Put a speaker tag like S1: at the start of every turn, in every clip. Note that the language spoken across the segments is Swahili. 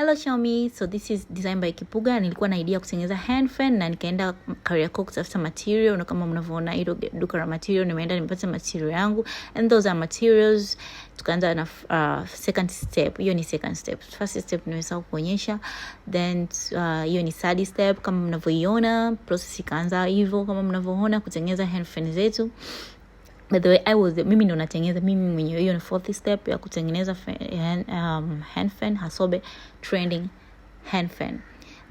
S1: Hello Xiaomi, so this is designed by Kipuga. Nilikuwa na idea kutengeneza hand fan na nikaenda Kariakoo kutafuta material, na kama mnavyoona hilo duka la material, nimeenda nimepata material yangu, and those are materials. Tukaanza na second step. Hiyo ni second step. First step nimesahau kuonyesha, then hiyo ni third step. Kama mnavyoiona process ikaanza hivyo, kama mnavyoona kutengeneza hand fan zetu. By the way, mimi ndo natengeneza mimi mwenyewe. Hiyo ni fourth step ya kutengeneza hand fan, Hasobe trending hand fan.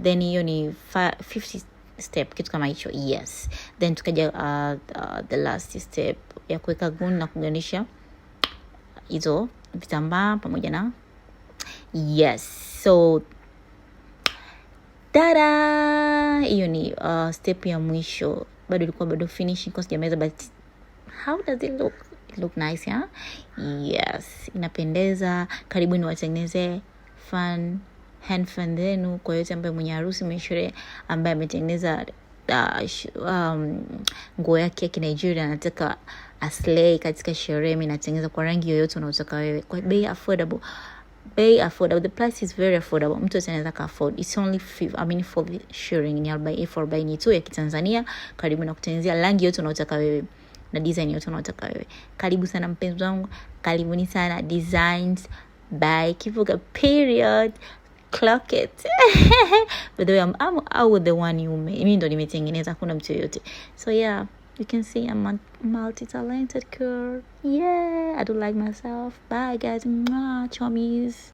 S1: Then hiyo ni 50 step, kitu kama hicho. Yes. Then tukaja the last step ya kuweka gun na kuganisha hizo vitambaa pamoja na so tada, hiyo ni step ya mwisho. Bado finishing course jameza, but how does it look? It look nice, yeah? Yes, inapendeza. Karibuni watengeneze hand fan zenu. Kwa yote ambaye mwenye harusi, mwenye ambaye ametengeneza nguo yake ya Kinigeria, anataka aslay katika sherehe, mimi natengeneza kwa rangi yoyote unayotaka wewe, kwa bei affordable. The price is very affordable. Mtu anaweza ka afford. It's only for sharing ni 40 tu ya Kitanzania. Karibu na kutengenezea rangi yote unayotaka wewe na design yote unayotaka wewe. Karibu sana mpenzi wangu. Karibuni sana Designs by Kipuga period. Clock it. By the way, I'm the one mimi ndo nimetengeneza, kuna mtu yote. So yeah, you can see I'm a multi-talented girl. Yeah, I do like myself. Bye guys. Mwah, chommies.